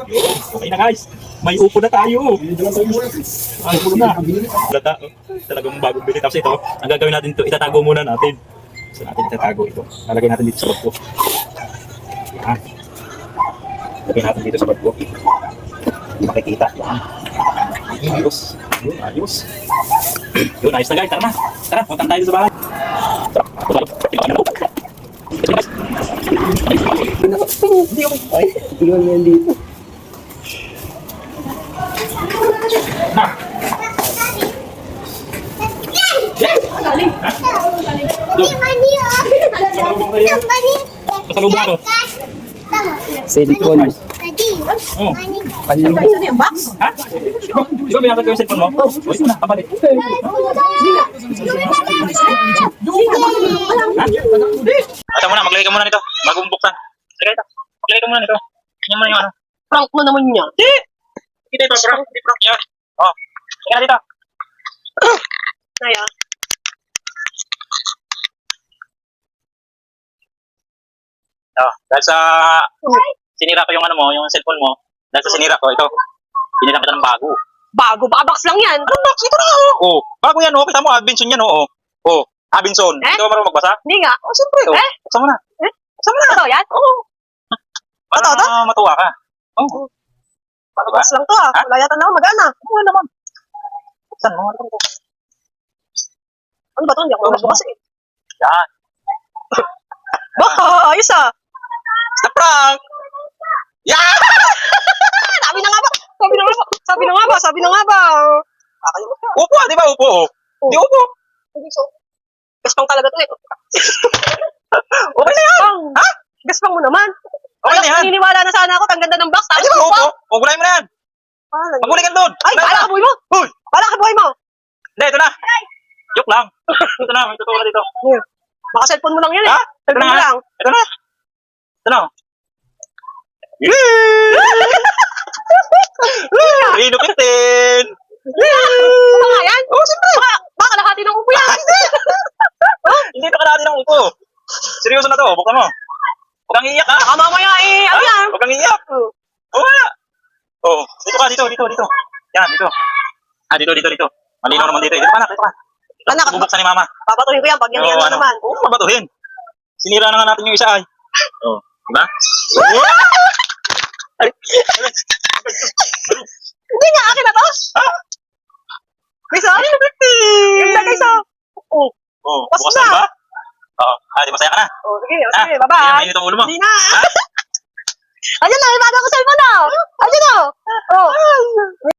Okay na guys. May upo na tayo. Ay, upo na. Lata, talagang bagong bili. Tapos ito, ang gagawin natin ito, itatago muna natin. So natin itatago ito. Lalagay natin dito sa bag ko. Yan. Lagay natin dito sa bag ko. Hindi makikita. Yan. Ayos. Yun, ayos. Yun, ayos na guys. Tara na. Tara, punta tayo sa bahay. Tara. Hindi ako. Ay, iwan mo yan dito. Pasalubong ako. Cellphone. Oh. Panlima. Ano yung box? Ha? Di ba binatag ko yung cellphone mo? O, ito na, kapalit. Ha? Ata muna, maglagay ka muna nito. Bago mong buksan. Sige, ito. Maglagay ka muna nito. Ganyan mo na yung ano. Prank mo naman niya. Di! Kita ito, bro. Di, bro. Yan. Oh. Kaya dito. Kaya. Oh, dahil sa sinira ko yung ano mo, yung cellphone mo. Dahil sa sinira ko, ito. Binilang kita ng bago. Bago, baka box lang yan. Ano box? Ito na, oh. Bago yan, oh. Kita mo, Abinson yan, oh. Oh, Abinson. Eh? Ito ba marunong magbasa? Hindi nga. Oh, siyempre, oh. Eh? Buksan mo na. Saan mo na ito yan? Oo. Para matuwa ka. Oh. Bago box lang to ah. Ha? Wala yata naman mag-ana. Oo naman. Buksan mo. Ano ba ito? Hindi ako magbukas eh. Yan. Baka, ayos ah. Sa prank! Yan! Sabi na nga ba? Sabi na nga ba? Sabi na nga ba? Sabi na nga ba? Kakalimutan ka. Upo, di ba? Upo, oh. Di upo. Hindi so. Gaspang talaga to eh. Okay na yan. Ha? Gaspang mo naman. Okay na yan. Naniniwala na sana ako. Ang ganda ng box. Ay, di ba? Upo. Magulay mo na yan. Magulay ka doon. Ay, Magulay bala ka. ka buhay mo. Uy! Bala ka buhay mo. Hindi, ito na. Joke lang. Ito na, may totoo na dito. Baka cellphone mo lang yan eh. Ha? Ito Cellphone na. mo lang. Ito na. Ito na. Rino Kirtin! Ano nga yan? Oo, siyempre. Baka lahati ng upo yan. Hindi ito kalahati ng upo. Seryoso na to. Buksan mo. Huwag kang iiyak, ha? Baka mamaya eh. Ano yan? Huwag kang iiyak. Oo nga. Oo. Dito ka, dito. Yan, dito. Ah, dito. Malinaw naman dito. Dito ka na. Anak, Bubuksan ni mama. babatuhin ko yan pag yan Oo, yan naman. Oo, mabatuhin. Sinira na nga natin yung isa ay. Oo. Diba? Hindi nga, akin na to. Ha? Guys, ah? Ganda guys, ah. Oo. Oo. Bukas Bukas na. na ba? Oo. Ah, di masaya ka na? Oh, sige, Ah, bye-bye. mainit ang ulo mo. Hindi na. Ayan na, ibaga ko cellphone na.